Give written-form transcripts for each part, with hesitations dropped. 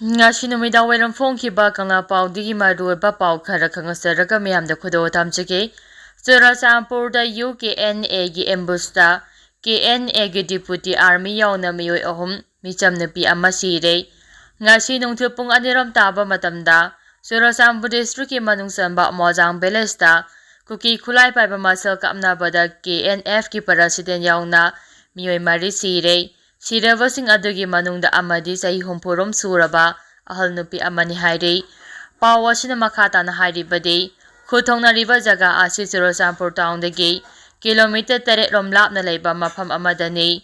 Ngasi numidang wairam phongkiba kangla paudigi maruiba pau khara khangasaraga miyamda khudo tamchike Ccpur da UKNA gi ambusta KNA gi deputy army yaona miyoi ahum Micham Nupi ama Sire ngasi nungthil pung aniram taba matamda Ccpur district ki manungsanba Mojang village da kuki khulai paiba masal kapna bada KNF ki president yauna miyoi mari Sire Sirevasing adugi manungda amadi sahi humpurum suraba ahal nupi amani hairi pawasina makata na hairi badi khutongna riba jaga asi Ccpur town dagi kilometer 3 lap na leiba mafam amadani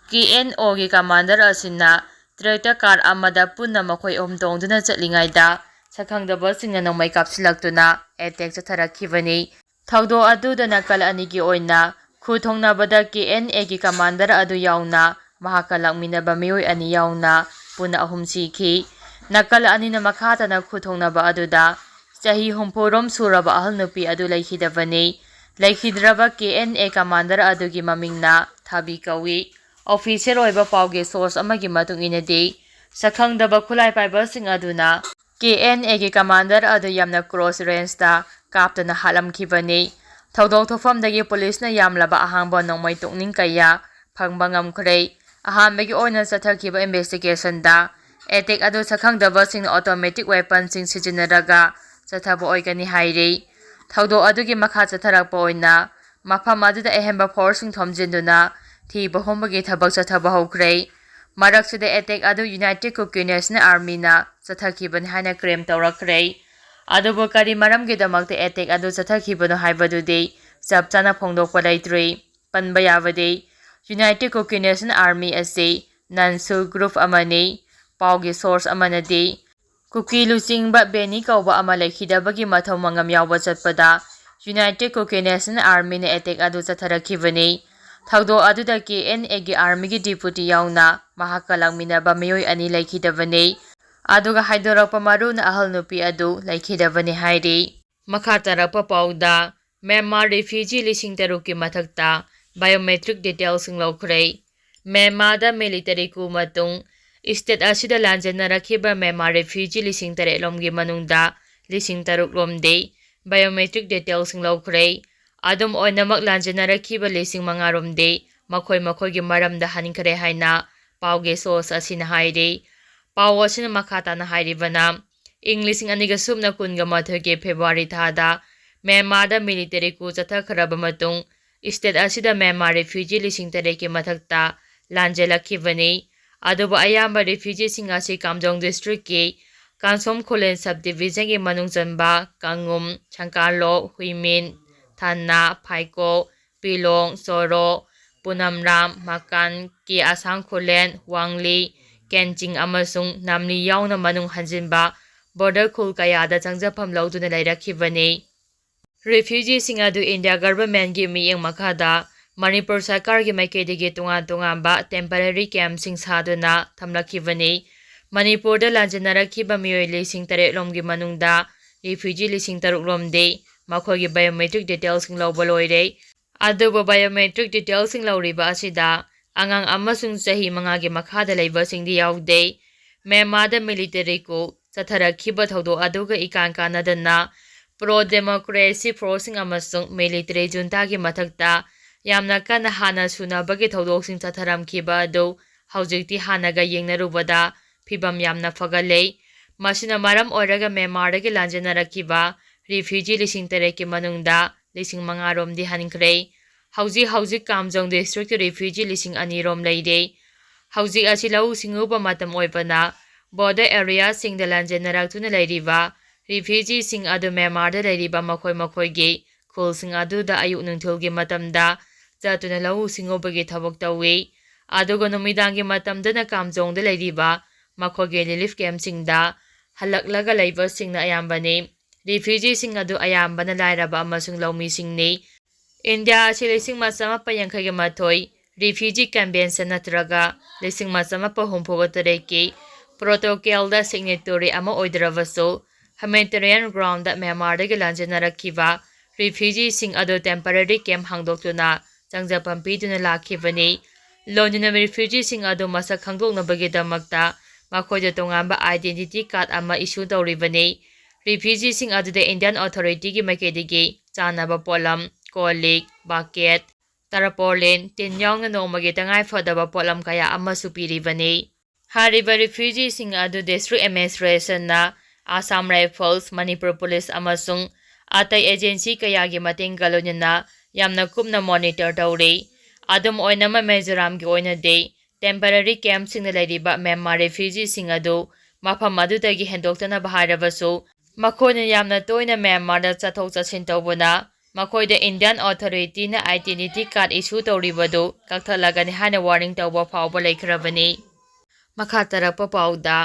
KNO gi commander asina tractor car amada punna makhoi omtongduna chatlingaida sakhangdaba singna nongmai kapsilaktuna attack chatharakibani thaudo adudana kal anigi oina khutongna bada KNA gi commander adu yauna Mahakalakminaba miyoi ani yauna puna ahum sikhi nakal anina makhatana khuthongnaba aduda chahi humpurom suraba ahal nupi adu laikhidabani laikhidraba KNA commander adugi mamingna thabi kawi official oiba pauge source amagi matung inadi sakhangdaba khulai paiba sing aduna KNA gi commander adu yamna cross range da kaptana halamkhibani thodok thofamdagi police na yamlaba ahangba nongmai tokning kaya phangba ngamkhrei ahamegi oina chathakiba investigation da attack adu sakhangdaba sing automatic weapon sing sijinaraga chathaba oigani hairi thaudo adugi makha chatharakpa oina mafam aduda ehemba force sing thomjinduna thiba hombagi thabak chathaba haukrei maraksida attack adu United National Army na chathakibani haina claim tawrakrei adubu kari maramgi damakta attack adu chathakibano haibadudi chapchana phongdokpa leitri panba yabadi United National Army asi Nansu group amani paugi source amanadi kuki luchingba beni kauba ama laikhidabagi mathau mangam yawba chatpada United National Army na attack adu chatharakibani thaudo aduda KNA gi army gi deputy yauna Mahakalakminaba miyoi ani laikhidabani aduga haidorakpa maruna ahal nupi adu laikhidabani hairi makhatarappa pauda Myanmar refugee lising taruki mathakta biometric details sing laukrei Myanmar da military ku matung state asida lanjanarakhiba Myanmar refugee lising tare lomgi manungda lising taruk lomde biometric details sing laukrei adum oinamak lanjanarakhiba lising mangaromde makhoi gi maramda haninkhare haina pauge source asina hairi pawasina makhata na hairibana English aniga subna kunga mathoge February thada Myanmar da military ku chathakhraba matung state asida Myanmar refugee lising tareki mathakta lanjelakibani aduba ayamba refugee sing asi Kamjong district ki Kansom Kholen subdivision ki manung chanba Kangum Changkarlo Huimin Thanna Phaiko Pilong Soro Punamram Makan ki Asang Kholen Wangli Kenching amasung namni yauna manung hanjinba border khul kayada changjapam lauduna lairakibani refugee sing adu India government gi miyeng makhada Manipur sarkar gi maikedi tunga temporary camp sing saduna thamlakibani Manipur da lanjanarakhiba miyoi lising tare lomgi manungda refugee lising taruk lomde makhogi biometric details sing lawbaloire aduba biometric details sing lawriba asida angang amasung sahi mangagi makhada leiba singdi yaude Myanmar da military ko chatharakhiba thaudo aduga ikan kanadana pro democracy forcing amasung military junta gi mathakta yamna kana hana sunabagi thodok sing chatharamkhiba adu haujikti hanaga yengnarubada phibam yamna fagalei masina maram oiraga Myanmar gi lanjanarakhiba refugee lising tareki manungda lising mangarom di haninkrei hauji Kamjong district refugee lising anirom leide hauji asi lau singuba matam oibana border area sing da lanjanaraktuna leiriba refugee sing adu Myanmar da leiriba makhoi gi khul sing adu da ayuk nungthul gi matamda chatuna lau singobagi thabak tawi aduga numidangi matamda na Kamjong da leiriba makhoi gi relief camp sing da halaklaga leiba sing na ayambani refugee sing adu ayambana lairaba amasung laumi sing ni India asi lising masama payankhagi mathoi refugee convention natraga lising masama pa humpuga tareki protocol da signatory ama oidravaso humanitarian ground da Myanmar da lanjanarakhiba refugee sing ado temporary camp hangdoktuna changjapam piduna lakhibani lonina refugee sing ado masak khangdoknabagi damakta ꯃꯈꯣꯏꯗ ꯇꯣꯉꯥꯟꯕ identity card ꯑꯃ ꯏꯁꯨ ꯇꯧꯔꯤꯕꯅꯤ꯫ ꯔꯤꯐ꯭ꯌꯨꯖꯤꯁꯤꯡ ꯑꯗꯨꯗ Indian ꯑꯣꯊꯣꯔꯤꯇꯤꯒꯤ ꯃꯥꯏꯀꯩꯗꯒꯤ ꯆꯥꯅꯕ ꯄꯣꯠꯂꯝ, ꯀꯣꯜ-ꯂꯤꯛ, bucket, ꯇꯔꯄꯣꯂꯤꯟ, ꯇꯤꯟ ꯌꯥꯎꯅ ꯅꯣꯡꯃꯒꯤ ꯇꯉꯥꯏꯐꯗꯕ ꯄꯣꯠꯂꯝ ꯀꯌꯥ ꯑꯃꯁꯨ ꯄꯤꯔꯤꯕꯅꯤ꯫ ꯍꯥꯏꯔꯤꯕ ꯔꯤꯐ꯭ꯌꯨꯖꯤꯁꯤꯡ ꯑꯗꯨ ꯗꯤꯁꯇ꯭ꯔꯤꯛ ꯑꯦꯗꯃꯤꯅꯤꯁꯇ꯭ꯔꯦꯁꯟꯅ, ꯑꯁꯥꯝ ꯔꯥꯏꯐꯜꯁ, ꯃꯅꯤꯄꯨꯔ ꯄꯨꯂꯤꯁ ꯑꯃꯁꯨꯡ ꯑꯇꯩ ꯑꯦꯖꯦꯟꯁꯤ ꯀꯌꯥꯒꯤ ꯃꯇꯦꯡꯒ ꯂꯣꯏꯅꯅ ꯌꯥꯝꯅ ꯀꯨꯞꯅ ꯃꯣꯅꯤꯇꯔ ꯇꯧꯔꯤ꯫ ꯑꯗꯨꯝ ꯑꯣꯏꯅꯃꯛ ꯃꯤꯖꯣꯔꯥꯝꯒꯤ ꯑꯣꯏꯅꯗꯤ ꯇꯦꯝꯄꯔꯔꯤ ꯀꯦꯝꯞꯁꯤꯡꯗ ꯂꯩꯔꯤꯕ ꯃ꯭ꯌꯥꯟꯃꯥꯔ ꯔꯤꯐ꯭ꯌꯨꯖꯤꯁꯤꯡ ꯑꯗꯨ ꯃꯐꯝ ꯑꯗꯨꯗꯒꯤ ꯍꯦꯟꯗꯣꯛꯇꯅꯕ ꯍꯥꯏꯔꯕꯁꯨ ꯃꯈꯣꯏꯅ ꯌꯥꯝꯅ ꯇꯣꯏꯅ ꯃ꯭ꯌꯥꯟꯃꯥꯔꯗ ꯆꯠꯊꯣꯛ-ꯆꯠꯁꯤꯟ ꯇꯧꯕꯅ ꯃꯈꯣꯏꯗ ꯏꯟꯗꯤꯌꯟ ꯑꯣꯊꯣꯔꯤꯇꯤꯅ ꯑꯥꯏꯗꯦꯟꯇꯤꯇꯤ ꯀꯥꯔꯗ ꯏꯁꯨ ꯇꯧꯔꯤꯕꯗꯨ ꯀꯛꯊꯠꯂꯒꯅꯤ ꯍꯥꯏꯅ ꯋꯥꯔꯅꯤꯡ ꯇꯧꯕ ꯐꯥꯎꯕ ꯂꯩꯈ꯭ꯔꯕꯅꯤ꯫ ꯃꯈꯥ ꯇꯥꯔꯛꯄ ꯄꯥꯎꯗ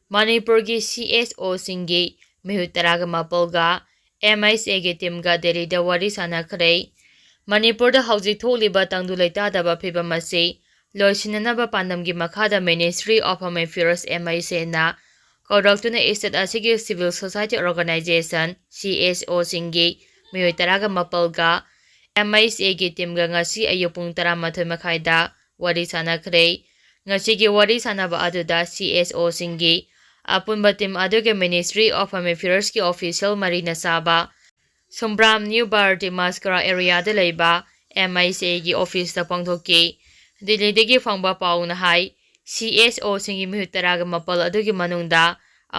ꯃꯅꯤꯄꯨꯔꯒꯤ CSOꯁꯤꯡꯒꯤ ꯃꯤꯍꯨꯠ 18ꯒ MHAꯒꯤ ꯇꯤꯝꯒ ꯗꯦꯜꯂꯤꯗ ꯋꯥꯔꯤ ꯁꯥꯟꯅꯈ꯭ꯔꯦ꯫ ꯃꯅꯤꯄꯨꯔꯗ ꯍꯧꯖꯤꯛ ꯊꯣꯛꯂꯤꯕ ꯇꯪꯗꯨ ꯂꯩꯇꯥꯗꯕ ꯐꯤꯚꯝ ꯑꯁꯤ ꯂꯣꯏꯁꯤꯟꯅꯅꯕ ꯄꯥꯟꯗꯝꯒꯤ ꯃꯈꯥꯗ ꯃꯤꯅꯤꯁꯇ꯭ꯔꯤ ꯑꯣꯐ ꯍꯣꯝ ꯑꯦꯐꯤꯌꯔꯁ (MHAꯅ) ꯀꯧꯔꯛꯇꯨꯅ ꯏꯁꯇꯦꯠ ꯑꯁꯤꯒꯤ ꯁꯤꯚꯤꯜ ꯁꯣꯁꯥꯏꯇꯤ ꯑꯣꯔꯒꯅꯥꯏꯖꯦꯁꯟ (CSOꯁꯤꯡꯒꯤ ꯃꯤꯑꯣꯏ 18ꯒ MHAꯒꯤ ꯇꯤꯝꯒ ꯉꯁꯤ ꯑꯌꯨꯛ ꯄꯨꯡ 11:30ꯗ ꯋꯥꯔꯤ ꯁꯥꯟꯅꯈ꯭ꯔꯦ꯫ ꯉꯁꯤꯒꯤ ꯋꯥꯔꯤ ꯁꯥꯟꯅꯕ ꯑꯗꯨꯗ CSOꯁꯤꯡꯒꯤ ꯑꯄꯨꯟꯕ ꯇꯤꯝ ꯑꯗꯨꯒꯤ ꯃꯤꯅꯤꯁꯇ꯭ꯔꯤ ꯑꯣꯐ ꯍꯣꯝ ꯑꯦꯐꯤꯌꯔꯁꯀꯤ ꯑꯣꯐꯤꯁꯤꯌꯦꯜ ꯃꯔꯤꯅ ꯁꯥꯕ ꯁꯨꯝꯕ꯭ꯔꯥꯝ ꯅ꯭ꯌꯨ ꯚꯥꯔꯇꯤ ꯃꯥꯁꯀꯔꯥ ꯑꯦꯔꯤꯌꯥꯗ ꯂꯩꯕ MHAꯒꯤ ꯑꯣꯐꯤꯁꯇ ꯄꯥꯡꯊꯣꯛꯈꯤ꯫ ꯗꯤꯜꯂꯤꯗꯒꯤ ꯐꯪꯕ ꯄꯥꯎꯅ ꯍꯥꯏ CSOꯁꯤꯡꯒꯤ ꯃꯤꯍꯨꯠ 18 ꯑꯗꯨꯒꯤ ꯃꯅꯨꯡꯗ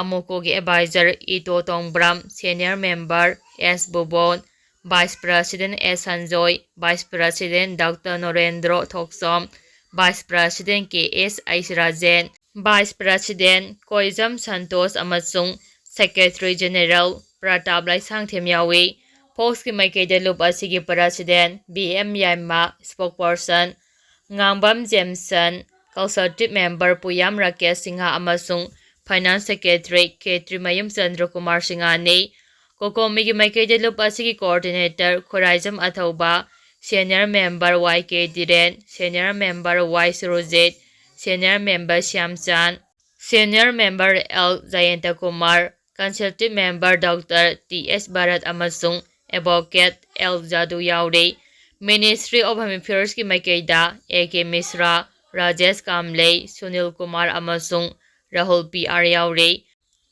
ꯑꯃꯨꯀꯣꯒꯤ adviser Ito Tongbram, senior member S. Bobon, vice president S. Sanjoy, vice president doctor Norendro Thokchom, vice president K.S. Eisarajen, vice president Koijam Santosh ꯑꯃꯁꯨꯡ ꯁꯦꯀ꯭ꯔꯦꯇꯔꯤ ꯖꯦꯅꯦꯔꯦꯜ ꯄ꯭ꯔꯇꯥꯞ ꯂꯥꯏꯁꯥꯡꯊꯦꯝ ꯌꯥꯎꯏ꯫ ꯐꯣꯛꯁꯀꯤ ꯃꯥꯏꯀꯩꯗ ꯂꯨꯞ ꯑꯁꯤꯒꯤ president B.M. Yaima, spokesperson Ngangbam Jemson, consultative member Puyam Rakesh Singh ꯑꯃꯁꯨꯡ ꯐꯥꯏꯅꯥꯟꯁ ꯁꯦꯀ꯭ꯔꯦꯇꯔꯤ ꯈꯦꯇ꯭ꯔꯤ ꯃꯌꯨꯝ ꯆꯟꯗ꯭ꯔꯀꯨꯃꯥꯔ ꯁꯤꯡꯍꯅꯤ꯫ ꯀꯣꯀꯣꯃꯤꯒꯤ ꯃꯥꯏꯀꯩꯗ ꯂꯨꯞ ꯑꯁꯤꯒꯤ coordinator Khuraijam Athouba, senior member Y.K. Dhiren, senior member Y. Surjit, senior member Shyamchand, senior member L. Jayantakumar, consultative member doctor T.S. Bharat ꯑꯃꯁꯨꯡ ꯑꯦꯗꯚꯣꯀꯦꯠ L. ꯖꯥꯗꯨ ꯌꯥꯎꯔꯤ꯫ ꯃꯤꯅꯤꯁꯇ꯭ꯔꯤ ꯑꯣꯐ ꯍꯣꯝ ꯑꯦꯐꯤꯌꯔꯁꯀꯤ ꯃꯥꯏꯀꯩꯗ A.K. ꯃꯤꯁ꯭ꯔꯥ, ꯔꯥꯖꯦꯁ ꯀꯥꯝꯂꯩ, ꯁꯨꯅꯤꯜ ꯀꯨꯃꯥꯔ ꯑꯃꯁꯨꯡ ꯔꯥꯍꯨꯜ P.R. ꯌꯥꯎꯔꯤ꯫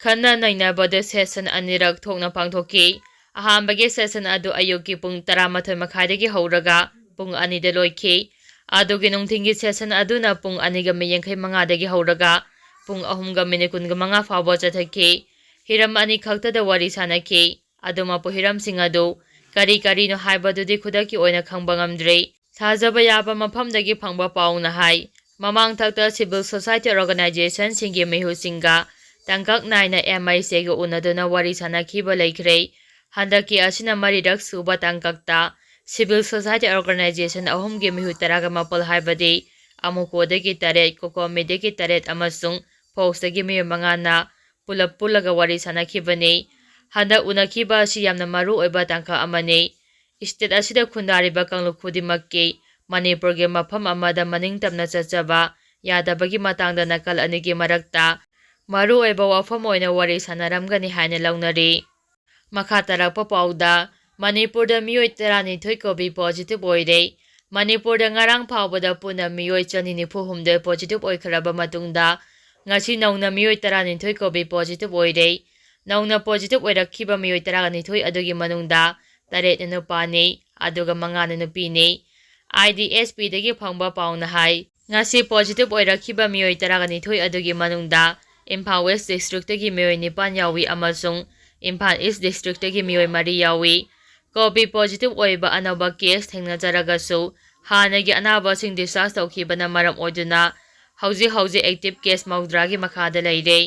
ꯈꯟꯅ-ꯅꯩꯅꯕꯗꯨ ꯁꯦꯁꯟ ꯑꯅꯤꯔꯛ ꯊꯣꯛꯅ ꯄꯥꯡꯊꯣꯛꯈꯤ꯫ ꯑꯍꯥꯟꯕꯒꯤ ꯁꯦꯁꯟ ꯑꯗꯨ ꯑꯌꯨꯛꯀꯤ ꯄꯨꯡ 11:30ꯗꯒꯤ ꯍꯧꯔꯒ ꯄꯨꯡ 2ꯗ ꯂꯣꯏꯈꯤ꯫ ꯑꯗꯨꯒ ꯅꯨꯡꯊꯤꯜꯒꯤ ꯁꯦꯁꯟ ꯑꯗꯨꯅ ꯄꯨꯡ 2:45ꯗꯒꯤ ꯍꯧꯔꯒ ꯄꯨꯡ 3:45 ꯐꯥꯎꯕ ꯆꯠꯊꯈꯤ꯫ ꯍꯤꯔꯝ ꯑꯅꯤꯈꯛꯇꯗ ꯋꯥꯔꯤ ꯁꯥꯟꯅꯈꯤ꯫ ꯑꯗꯨꯃꯛꯄꯨ ꯍꯤꯔꯝꯁꯤꯡ ꯑꯗꯨ ꯀꯔꯤ-ꯀꯔꯤꯅꯣ ꯍꯥꯏꯕꯗꯨꯗꯤ ꯈꯨꯗꯛꯀꯤ ꯑꯣꯏꯅ ꯈꯪꯕ ꯉꯝꯗ꯭ꯔꯤ꯫ ꯊꯥꯖꯕ ꯌꯥꯕ ꯃꯐꯝꯗꯒꯤ ꯐꯪꯕ ꯄꯥꯎꯅ ꯍꯥꯏ ꯃꯃꯥꯡꯊꯛꯇ ꯁꯤꯚꯤꯜ ꯁꯣꯁꯥꯏꯇꯤ ꯑꯣꯔꯒꯅꯥꯏꯖꯦꯁꯟꯁꯤꯡꯒꯤ ꯃꯤꯍꯨꯠꯁꯤꯡꯒ ꯇꯥꯡꯀꯛ ꯅꯥꯏꯅ MHAꯒ ꯎꯅꯗꯨꯅ ꯋꯥꯔꯤ ꯁꯥꯟꯅꯈꯤꯕ ꯂꯩꯈ꯭ꯔꯦ꯫ ꯍꯟꯗꯛꯀꯤ ꯑꯁꯤꯅ ꯃꯔꯤꯔꯛ ꯁꯨꯕ ꯇꯥꯡꯀꯛꯇ ꯁꯤꯚꯤꯜ ꯁꯣꯁꯥꯏꯇꯤ ꯑꯣꯔꯒꯅꯥꯏꯖꯦꯁꯟ ꯑꯍꯨꯝꯒꯤ ꯃꯤꯍꯨꯠ 18 ꯍꯥꯏꯕꯗꯤ ꯑꯃꯨꯀꯣꯗꯒꯤ 8, ꯀꯣꯀꯣꯃꯤꯗꯒꯤ 8 ꯑꯃꯁꯨꯡ ꯐꯣꯛꯁꯇꯒꯤ ꯃꯤꯑꯣꯏ 5ꯅ ꯄꯨꯂꯞ ꯄꯨꯜꯂꯒ ꯋꯥꯔꯤ ꯁꯥꯟꯅꯈꯤꯕꯅꯤ꯫ ꯍꯟꯗꯛ ꯎꯅꯈꯤꯕ ꯑꯁꯤ ꯌꯥꯝꯅ ꯃꯔꯨ ꯑꯣꯏꯕ ꯇꯥꯡꯀꯛ ꯑꯃꯅꯤ꯫ ꯏꯁꯇꯦꯠ ꯑꯁꯤꯗ ꯈꯨꯟꯗꯥꯔꯤꯕ ꯀꯥꯡꯂꯨꯞ ꯈꯨꯗꯤꯡꯃꯛꯀꯤ ꯃꯅꯤꯄꯨꯔꯒꯤ ꯃꯐꯝ ꯑꯃꯗ ꯃꯅꯤꯡꯇꯝꯅ ꯆꯠꯆꯕ ꯌꯥꯗꯕꯒꯤ ꯃꯇꯥꯡꯗ ꯅꯥꯀꯜ ꯑꯅꯤꯒꯤ ꯃꯔꯛꯇ ꯃꯔꯨꯑꯣꯏꯕ ꯋꯥꯐꯝ ꯑꯣꯏꯅ ꯋꯥꯔꯤ ꯁꯥꯟꯅꯔꯝꯒꯅꯤ ꯍꯥꯏꯅ ꯂꯧꯅꯔꯤ꯫ ꯃꯈꯥ ꯇꯥꯔꯛꯄ ꯄꯥꯎꯗ ꯃꯅꯤꯄꯨꯔꯗ ꯃꯤꯑꯣꯏ 12 ꯀꯣꯚꯤꯗ ꯄꯣꯖꯤꯇꯤꯚ ꯑꯣꯏꯔꯦ꯫ ꯃꯅꯤꯄꯨꯔꯗ ꯉꯔꯥꯡ ꯐꯥꯎꯕꯗ ꯄꯨꯟꯅ ꯃꯤꯑꯣꯏ 194 ꯄꯣꯖꯤꯇꯤꯚ ꯑꯣꯏꯈ꯭ꯔꯕ ꯃꯇꯨꯡꯗ ꯉꯁꯤ ꯅꯧꯅ ꯃꯤꯑꯣꯏ 12 ꯀꯣꯚꯤꯗ ꯄꯣꯖꯤꯇꯤꯚ ꯑꯣꯏꯔꯦ꯫ ꯅꯧꯅ ꯄꯣꯖꯤꯇꯤꯚ ꯑꯣꯏꯔꯛꯈꯤꯕ ꯃꯤꯑꯣꯏ 12 ꯑꯗꯨꯒꯤ ꯃꯅꯨꯡꯗ 8ꯅ ꯅꯨꯄꯥꯅꯤ ꯑꯗꯨꯒ 5ꯅ ꯅꯨꯄꯤꯅꯤ꯫ IDSPꯗꯒꯤ ꯐꯪꯕ ꯄꯥꯎꯅ ꯍꯥꯏ ꯉꯁꯤ ꯄꯣꯖꯤꯇꯤꯚ ꯑꯣꯏꯔꯛꯈꯤꯕ ꯃꯤꯑꯣꯏ 12 ꯑꯗꯨꯒꯤ ꯃꯅꯨꯡꯗ ꯏꯝꯐꯥꯜ ꯋꯦꯁ ꯗꯤꯁꯇ꯭ꯔꯤꯛꯇꯒꯤ ꯃꯤꯑꯣꯏ 9 ꯌꯥꯎꯏ ꯑꯃꯁꯨꯡ ꯏꯝꯐꯥꯜ ꯏꯁ ꯗꯤꯁꯇ꯭ꯔꯤꯛꯇꯒꯤ ꯃꯤꯑꯣꯏ 4 ꯌꯥꯎꯏ꯫ ꯀꯣꯚꯤꯗ ꯄꯣꯖꯤꯇꯤꯚ ꯑꯣꯏꯕ ꯑꯅꯧꯕ ꯀꯦꯁ ꯊꯦꯡꯅꯖꯔꯒꯁꯨ ꯍꯥꯟꯅꯒꯤ ꯑꯅꯥꯕꯁꯤꯡ ꯗꯤꯁꯆꯥꯔꯖ ꯇꯧꯈꯤꯕꯅ ꯃꯔꯝ ꯑꯣꯏꯗꯨꯅ ꯍꯧꯖꯤꯛ ꯑꯦꯛꯇꯤꯚ ꯀꯦꯁ 10ꯒꯤ ꯃꯈꯥꯗ ꯂꯩꯔꯦ꯫